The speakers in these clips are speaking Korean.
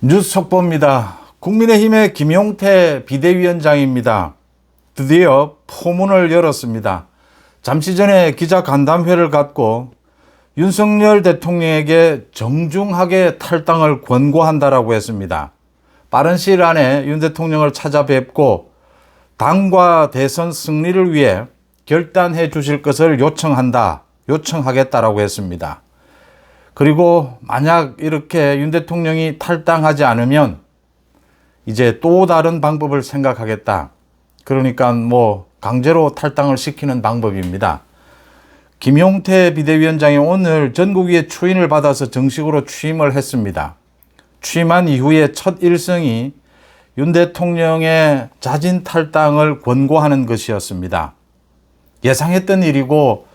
뉴스 속보입니다. 국민의힘의 김용태 비대위원장입니다. 드디어 포문을 열었습니다. 잠시 전에 기자간담회를 갖고 윤석열 대통령에게 정중하게 탈당을 권고한다라고 했습니다. 빠른 시일 안에 윤 대통령을 찾아뵙고 당과 대선 승리를 위해 결단해 주실 것을 요청하겠다라고 했습니다. 그리고 만약 이렇게 윤 대통령이 탈당하지 않으면 이제 또 다른 방법을 생각하겠다. 그러니까 강제로 탈당을 시키는 방법입니다. 김용태 비대위원장이 오늘 전국위의 추인을 받아서 정식으로 취임을 했습니다. 취임한 이후에 첫 일성이 윤 대통령의 자진 탈당을 권고하는 것이었습니다. 예상했던 일이고,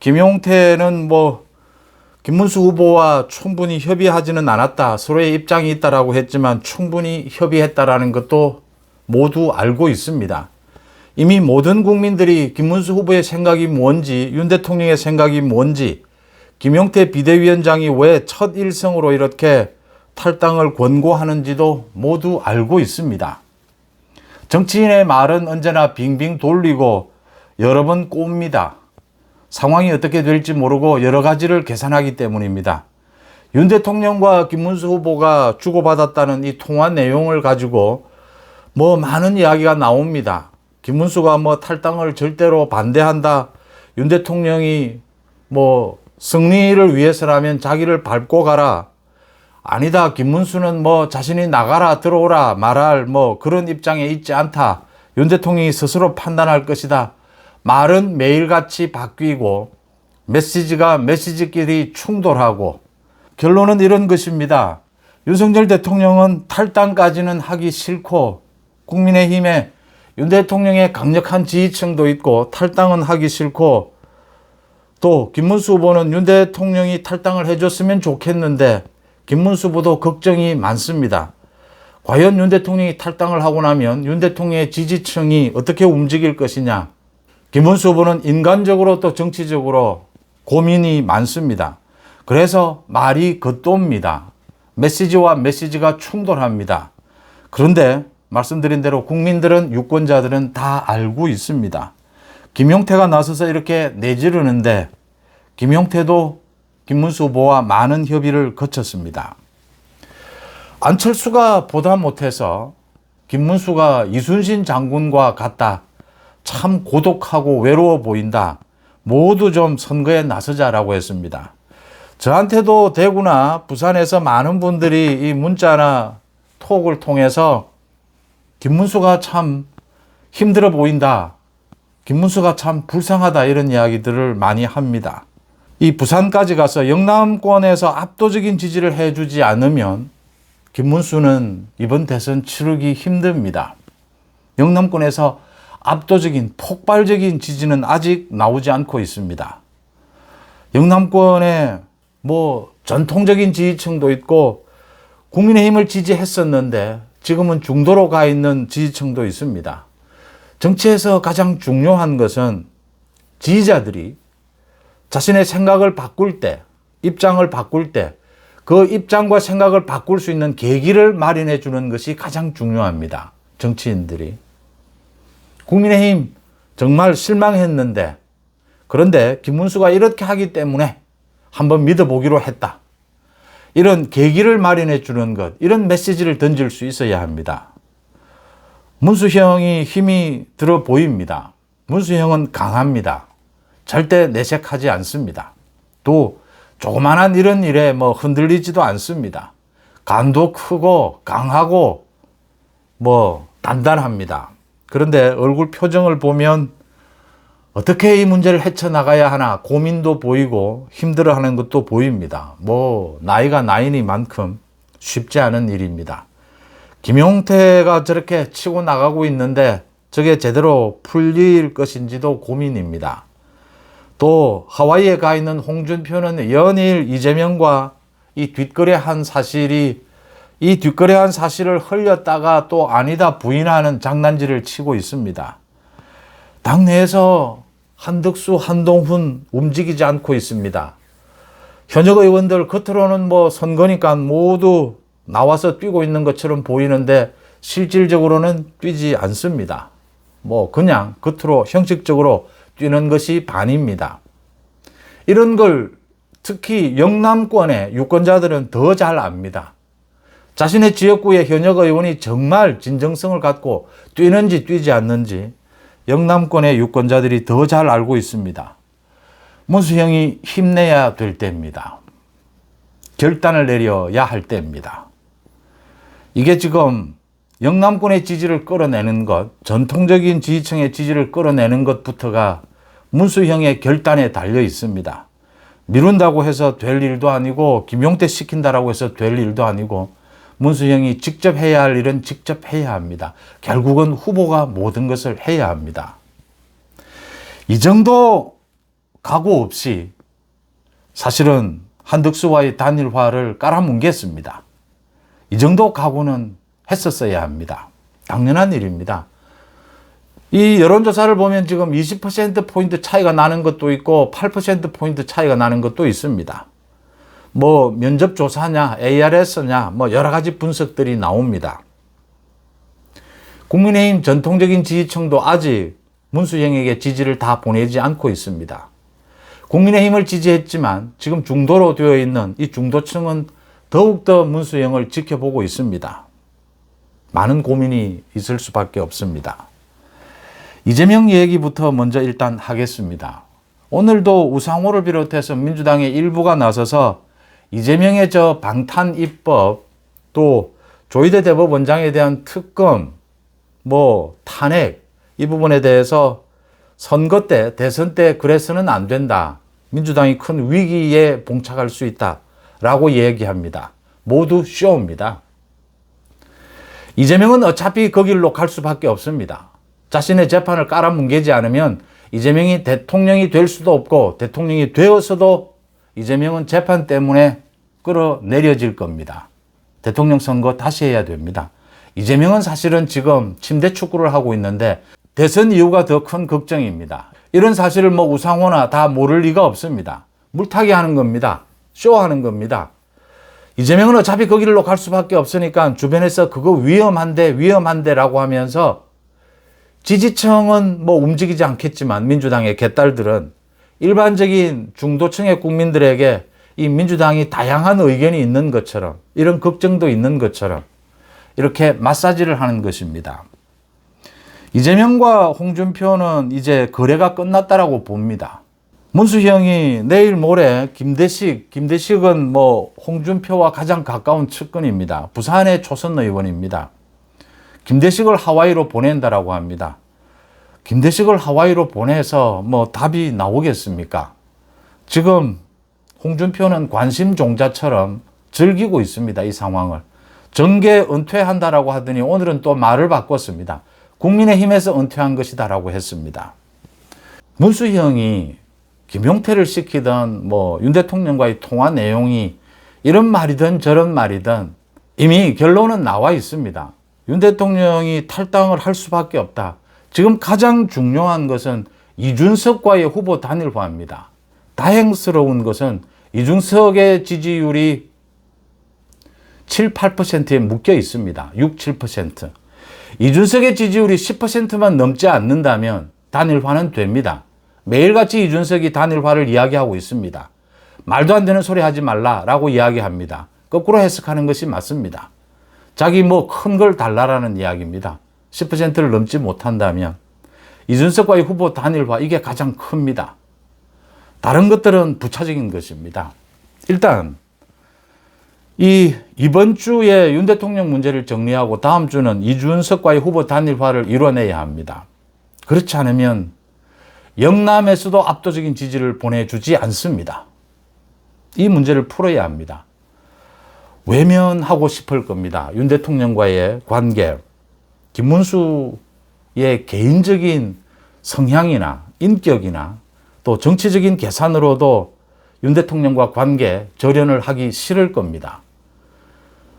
김용태는 김문수 후보와 충분히 협의하지는 않았다. 서로의 입장이 있다라고 했지만 충분히 협의했다라는 것도 모두 알고 있습니다. 이미 모든 국민들이 김문수 후보의 생각이 뭔지, 윤 대통령의 생각이 뭔지, 김용태 비대위원장이 왜 첫 일성으로 이렇게 탈당을 권고하는지도 모두 알고 있습니다. 정치인의 말은 언제나 빙빙 돌리고 여러 번 꼽니다. 상황이 어떻게 될지 모르고 여러 가지를 계산하기 때문입니다. 윤 대통령과 김문수 후보가 주고받았다는 이 통화 내용을 가지고 많은 이야기가 나옵니다. 김문수가 탈당을 절대로 반대한다. 윤 대통령이 승리를 위해서라면 자기를 밟고 가라. 아니다. 김문수는 자신이 나가라 들어오라 말할 그런 입장에 있지 않다. 윤 대통령이 스스로 판단할 것이다. 말은 매일같이 바뀌고 메시지끼리 충돌하고 결론은 이런 것입니다. 윤석열 대통령은 탈당까지는 하기 싫고 국민의힘에 윤 대통령의 강력한 지지층도 있고 탈당은 하기 싫고 또 김문수 후보는 윤 대통령이 탈당을 해줬으면 좋겠는데 김문수 후보도 걱정이 많습니다. 과연 윤 대통령이 탈당을 하고 나면 윤 대통령의 지지층이 어떻게 움직일 것이냐. 김문수 후보는 인간적으로 또 정치적으로 고민이 많습니다. 그래서 말이 겉돕니다. 메시지와 메시지가 충돌합니다. 그런데 말씀드린 대로 국민들은, 유권자들은 다 알고 있습니다. 김용태가 나서서 이렇게 내지르는데 김용태도 김문수 후보와 많은 협의를 거쳤습니다. 안철수가 보다 못해서 김문수가 이순신 장군과 같다. 참 고독하고 외로워 보인다. 모두 좀 선거에 나서자라고 했습니다. 저한테도 대구나 부산에서 많은 분들이 이 문자나 톡을 통해서 김문수가 참 힘들어 보인다. 김문수가 참 불쌍하다. 이런 이야기들을 많이 합니다. 이 부산까지 가서 영남권에서 압도적인 지지를 해주지 않으면 김문수는 이번 대선 치르기 힘듭니다. 영남권에서 압도적인 폭발적인 지지는 아직 나오지 않고 있습니다. 영남권에 전통적인 지지층도 있고 국민의힘을 지지했었는데 지금은 중도로 가 있는 지지층도 있습니다. 정치에서 가장 중요한 것은 지지자들이 자신의 생각을 바꿀 때, 입장을 바꿀 때 그 입장과 생각을 바꿀 수 있는 계기를 마련해 주는 것이 가장 중요합니다. 정치인들이. 국민의힘 정말 실망했는데 그런데 김문수가 이렇게 하기 때문에 한번 믿어보기로 했다. 이런 계기를 마련해 주는 것, 이런 메시지를 던질 수 있어야 합니다. 문수 형이 힘이 들어 보입니다. 문수 형은 강합니다. 절대 내색하지 않습니다. 또 조그만한 이런 일에 흔들리지도 않습니다. 간도 크고 강하고 단단합니다. 그런데 얼굴 표정을 보면 어떻게 이 문제를 헤쳐나가야 하나 고민도 보이고 힘들어하는 것도 보입니다. 나이가 나이니만큼 쉽지 않은 일입니다. 김용태가 저렇게 치고 나가고 있는데 저게 제대로 풀릴 것인지도 고민입니다. 또 하와이에 가 있는 홍준표는 연일 이재명과 이 뒷거래한 사실을 흘렸다가 또 아니다 부인하는 장난질을 치고 있습니다. 당내에서 한덕수, 한동훈 움직이지 않고 있습니다. 현역 의원들 겉으로는 선거니까 모두 나와서 뛰고 있는 것처럼 보이는데 실질적으로는 뛰지 않습니다. 뭐 그냥 겉으로 형식적으로 뛰는 것이 반입니다. 이런 걸 특히 영남권의 유권자들은 더 잘 압니다. 자신의 지역구의 현역 의원이 정말 진정성을 갖고 뛰는지 뛰지 않는지 영남권의 유권자들이 더 잘 알고 있습니다. 문수형이 힘내야 될 때입니다. 결단을 내려야 할 때입니다. 이게 지금 영남권의 지지를 끌어내는 것, 전통적인 지지층의 지지를 끌어내는 것부터가 문수형의 결단에 달려 있습니다. 미룬다고 해서 될 일도 아니고 김용태 시킨다라고 해서 될 일도 아니고 문수형이 직접 해야 할 일은 직접 해야 합니다. 결국은 후보가 모든 것을 해야 합니다. 이 정도 각오 없이 사실은 한덕수와의 단일화를 깔아뭉갰습니다. 이 정도 각오는 했었어야 합니다. 당연한 일입니다. 이 여론조사를 보면 지금 20%포인트 차이가 나는 것도 있고 8%포인트 차이가 나는 것도 있습니다. 뭐 면접조사냐 ARS냐 뭐 여러 가지 분석들이 나옵니다. 국민의힘 전통적인 지지층도 아직 문수형에게 지지를 다 보내지 않고 있습니다. 국민의힘을 지지했지만 지금 중도로 되어 있는 이 중도층은 더욱더 문수형을 지켜보고 있습니다. 많은 고민이 있을 수밖에 없습니다. 이재명 얘기부터 먼저 일단 하겠습니다. 오늘도 우상호를 비롯해서 민주당의 일부가 나서서 이재명의 저 방탄 입법, 또 조희대 대법원장에 대한 특검, 뭐 탄핵 이 부분에 대해서 선거 때, 대선 때 그래서는 안 된다. 민주당이 큰 위기에 봉착할 수 있다라고 얘기합니다. 모두 쇼입니다. 이재명은 어차피 그 길로 갈 수밖에 없습니다. 자신의 재판을 깔아뭉개지 않으면 이재명이 대통령이 될 수도 없고 대통령이 되어서도 이재명은 재판 때문에 끌어내려질 겁니다. 대통령 선거 다시 해야 됩니다. 이재명은 사실은 지금 침대 축구를 하고 있는데 대선 이후가 더 큰 걱정입니다. 이런 사실을 뭐 우상호나 다 모를 리가 없습니다. 물타기 하는 겁니다. 쇼하는 겁니다. 이재명은 어차피 그 길로 갈 수밖에 없으니까 주변에서 그거 위험한데라고 하면서 지지층은 뭐 움직이지 않겠지만 민주당의 개딸들은 일반적인 중도층의 국민들에게 이 민주당이 다양한 의견이 있는 것처럼 이런 걱정도 있는 것처럼 이렇게 마사지를 하는 것입니다. 이재명과 홍준표는 이제 거래가 끝났다라고 봅니다. 문수형이 내일 모레 김대식은 뭐 홍준표와 가장 가까운 측근입니다. 부산의 초선 의원입니다. 김대식을 하와이로 보낸다라고 합니다. 김대식을 하와이로 보내서 뭐 답이 나오겠습니까? 지금 홍준표는 관심종자처럼 즐기고 있습니다. 이 상황을. 정계 은퇴한다라고 하더니 오늘은 또 말을 바꿨습니다. 국민의힘에서 은퇴한 것이다라고 했습니다. 문수형이 김용태를 시키던 뭐 윤 대통령과의 통화 내용이 이런 말이든 저런 말이든 이미 결론은 나와 있습니다. 윤 대통령이 탈당을 할 수밖에 없다. 지금 가장 중요한 것은 이준석과의 후보 단일화입니다. 다행스러운 것은 이준석의 지지율이 7, 8%에 묶여 있습니다. 6, 7%. 이준석의 지지율이 10%만 넘지 않는다면 단일화는 됩니다. 매일같이 이준석이 단일화를 이야기하고 있습니다. 말도 안 되는 소리 하지 말라라고 이야기합니다. 거꾸로 해석하는 것이 맞습니다. 자기 뭐 큰 걸 달라라는 이야기입니다. 10%를 넘지 못한다면 이준석과의 후보 단일화 이게 가장 큽니다. 다른 것들은 부차적인 것입니다. 일단 이번 주에 윤 대통령 문제를 정리하고 다음 주는 이준석과의 후보 단일화를 이뤄내야 합니다. 그렇지 않으면 영남에서도 압도적인 지지를 보내주지 않습니다. 이 문제를 풀어야 합니다. 외면하고 싶을 겁니다. 윤 대통령과의 관계, 김문수의 개인적인 성향이나 인격이나 또 정치적인 계산으로도 윤 대통령과 관계 절연을 하기 싫을 겁니다.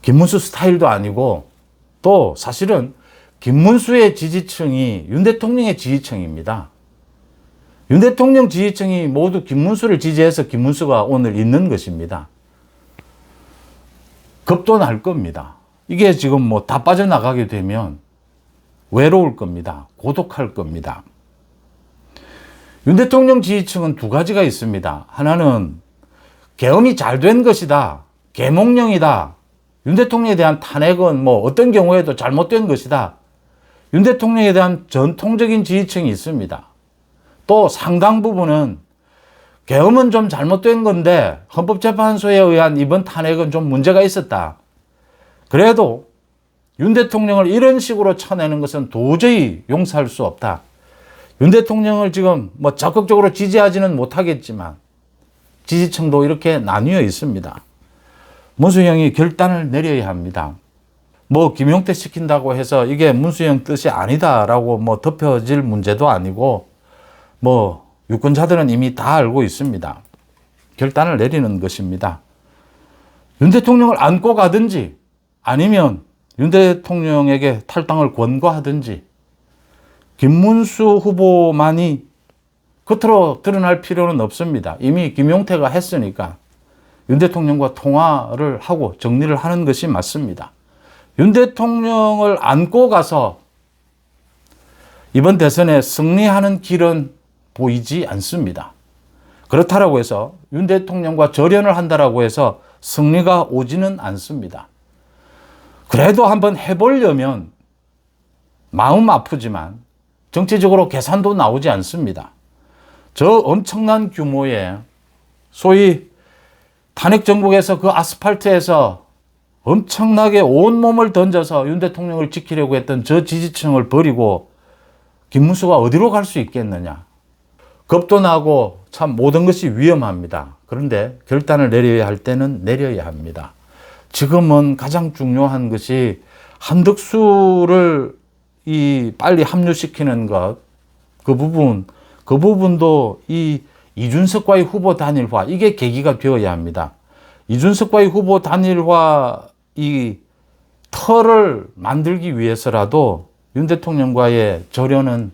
김문수 스타일도 아니고 또 사실은 김문수의 지지층이 윤 대통령의 지지층입니다. 윤 대통령 지지층이 모두 김문수를 지지해서 김문수가 오늘 있는 것입니다. 겁도 날 겁니다. 이게 지금 뭐 다 빠져나가게 되면 외로울 겁니다. 고독할 겁니다. 윤 대통령 지지층은 두 가지가 있습니다. 하나는 계엄이 잘 된 것이다. 계몽령이다. 윤 대통령에 대한 탄핵은 뭐 어떤 경우에도 잘못된 것이다. 윤 대통령에 대한 전통적인 지지층이 있습니다. 또 상당 부분은 계엄은 좀 잘못된 건데 헌법재판소에 의한 이번 탄핵은 좀 문제가 있었다. 그래도 윤 대통령을 이런 식으로 쳐내는 것은 도저히 용서할 수 없다. 윤 대통령을 지금 뭐 적극적으로 지지하지는 못하겠지만 지지층도 이렇게 나뉘어 있습니다. 문수영이 결단을 내려야 합니다. 뭐 김용태 시킨다고 해서 이게 문수영 뜻이 아니다라고 뭐 덮여질 문제도 아니고 뭐 유권자들은 이미 다 알고 있습니다. 결단을 내리는 것입니다. 윤 대통령을 안고 가든지 아니면 윤 대통령에게 탈당을 권고하든지 김문수 후보만이 겉으로 드러날 필요는 없습니다. 이미 김용태가 했으니까 윤 대통령과 통화를 하고 정리를 하는 것이 맞습니다. 윤 대통령을 안고 가서 이번 대선에 승리하는 길은 보이지 않습니다. 그렇다라고 해서 윤 대통령과 절연을 한다라고 해서 승리가 오지는 않습니다. 그래도 한번 해보려면 마음 아프지만 정치적으로 계산도 나오지 않습니다. 저 엄청난 규모의 소위 탄핵 정국에서 그 아스팔트에서 엄청나게 온몸을 던져서 윤 대통령을 지키려고 했던 저 지지층을 버리고 김문수가 어디로 갈 수 있겠느냐. 겁도 나고 참 모든 것이 위험합니다. 그런데 결단을 내려야 할 때는 내려야 합니다. 지금은 가장 중요한 것이 한덕수를 빨리 합류시키는 것, 그 부분도 이 이준석과의 후보 단일화, 이게 계기가 되어야 합니다. 이준석과의 후보 단일화 이 틀을 만들기 위해서라도 윤 대통령과의 절연은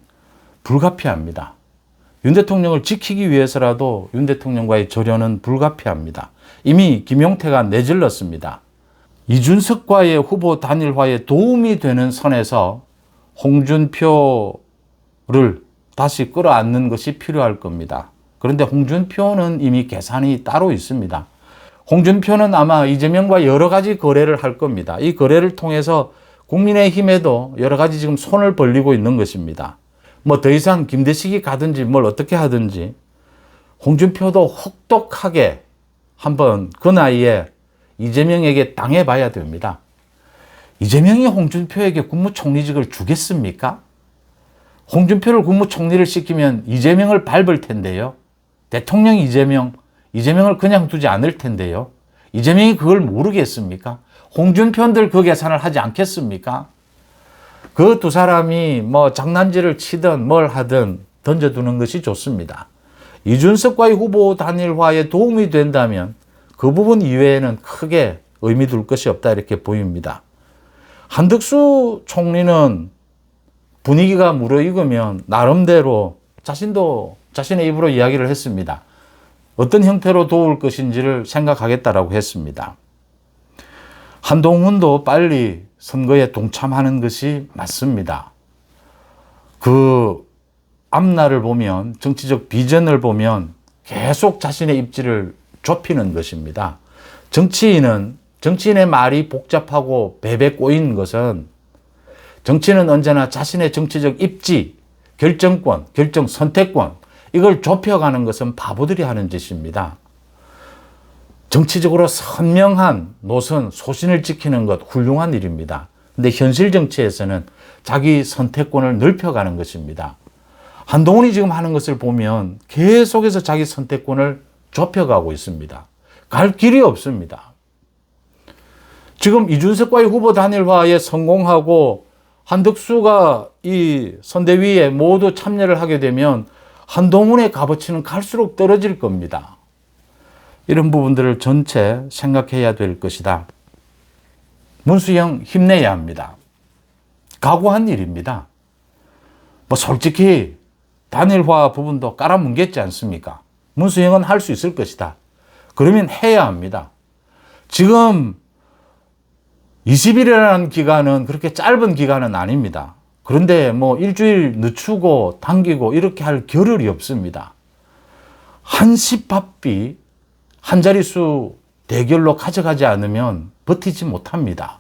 불가피합니다. 윤 대통령을 지키기 위해서라도 윤 대통령과의 절연은 불가피합니다. 이미 김용태가 내질렀습니다. 이준석과의 후보 단일화에 도움이 되는 선에서 홍준표를 다시 끌어안는 것이 필요할 겁니다. 그런데 홍준표는 이미 계산이 따로 있습니다. 홍준표는 아마 이재명과 여러 가지 거래를 할 겁니다. 이 거래를 통해서 국민의힘에도 여러 가지 지금 손을 벌리고 있는 것입니다. 뭐 더 이상 김대식이 가든지 뭘 어떻게 하든지 홍준표도 혹독하게 한번 그 나이에 이재명에게 당해봐야 됩니다. 이재명이 홍준표에게 국무총리직을 주겠습니까? 홍준표를 국무총리를 시키면 이재명을 밟을 텐데요. 대통령 이재명을 그냥 두지 않을 텐데요. 이재명이 그걸 모르겠습니까? 홍준표들 그 계산을 하지 않겠습니까? 그 두 사람이 뭐 장난질을 치든 뭘 하든 던져두는 것이 좋습니다. 이준석과의 후보 단일화에 도움이 된다면 그 부분 이외에는 크게 의미 둘 것이 없다 이렇게 보입니다. 한덕수 총리는 분위기가 무르익으면 나름대로 자신도 자신의 입으로 이야기를 했습니다. 어떤 형태로 도울 것인지를 생각하겠다라고 했습니다. 한동훈도 빨리 선거에 동참하는 것이 맞습니다. 그 앞날을 보면, 정치적 비전을 보면 계속 자신의 입지를 좁히는 것입니다. 정치인의 말이 복잡하고 베베 꼬인 것은 정치는 언제나 자신의 정치적 입지, 결정권, 선택권, 이걸 좁혀가는 것은 바보들이 하는 짓입니다. 정치적으로 선명한 노선, 소신을 지키는 것 훌륭한 일입니다. 근데 현실 정치에서는 자기 선택권을 넓혀가는 것입니다. 한동훈이 지금 하는 것을 보면 계속해서 자기 선택권을 좁혀가고 있습니다. 갈 길이 없습니다. 지금 이준석과의 후보 단일화에 성공하고 한덕수가 이 선대위에 모두 참여를 하게 되면 한동훈의 값어치는 갈수록 떨어질 겁니다. 이런 부분들을 전체 생각해야 될 것이다. 문수영 힘내야 합니다. 각오한 일입니다. 뭐 솔직히 단일화 부분도 깔아뭉갰지 않습니까? 문수영은 할 수 있을 것이다. 그러면 해야 합니다. 지금 20일이라는 기간은 그렇게 짧은 기간은 아닙니다. 그런데 뭐 일주일 늦추고 당기고 이렇게 할 겨를이 없습니다. 한시밥비 한 자릿수 대결로 가져가지 않으면 버티지 못합니다.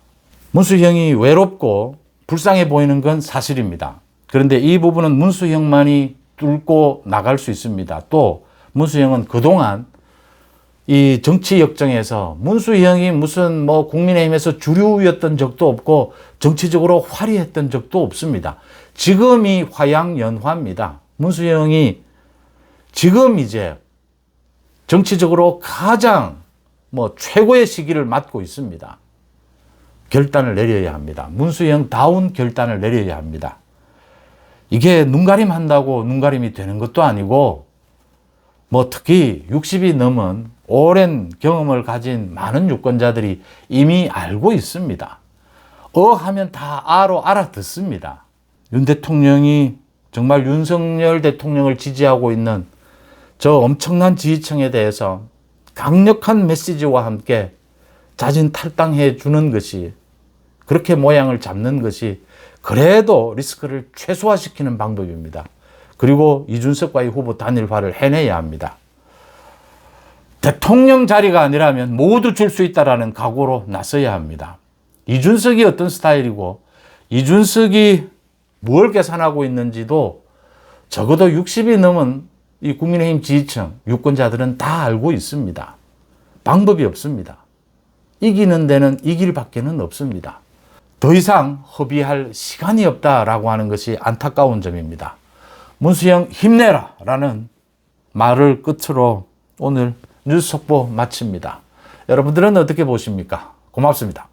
문수형이 외롭고 불쌍해 보이는 건 사실입니다. 그런데 이 부분은 문수형만이 뚫고 나갈 수 있습니다. 또 문수형은 그동안 이 정치 역정에서 문수형이 무슨 뭐 국민의힘에서 주류였던 적도 없고 정치적으로 화려했던 적도 없습니다. 지금이 화양연화입니다. 문수형이 지금 이제 정치적으로 가장 뭐 최고의 시기를 맞고 있습니다. 결단을 내려야 합니다. 문수형다운 결단을 내려야 합니다. 이게 눈가림 한다고 눈가림이 되는 것도 아니고 뭐 특히 60이 넘은 오랜 경험을 가진 많은 유권자들이 이미 알고 있습니다. 하면 다 알아듣습니다. 윤 대통령이 정말 윤석열 대통령을 지지하고 있는 저 엄청난 지지층에 대해서 강력한 메시지와 함께 자진 탈당해 주는 것이, 그렇게 모양을 잡는 것이 그래도 리스크를 최소화시키는 방법입니다. 그리고 이준석과의 후보 단일화를 해내야 합니다. 대통령 자리가 아니라면 모두 줄 수 있다라는 각오로 나서야 합니다. 이준석이 어떤 스타일이고 이준석이 뭘 계산하고 있는지도 적어도 60이 넘은 이 국민의힘 지지층 유권자들은 다 알고 있습니다. 방법이 없습니다. 이기는 데는 이 길밖에는 없습니다. 더 이상 허비할 시간이 없다라고 하는 것이 안타까운 점입니다. 문수형 힘내라 라는 말을 끝으로 오늘 뉴스 속보 마칩니다. 여러분들은 어떻게 보십니까? 고맙습니다.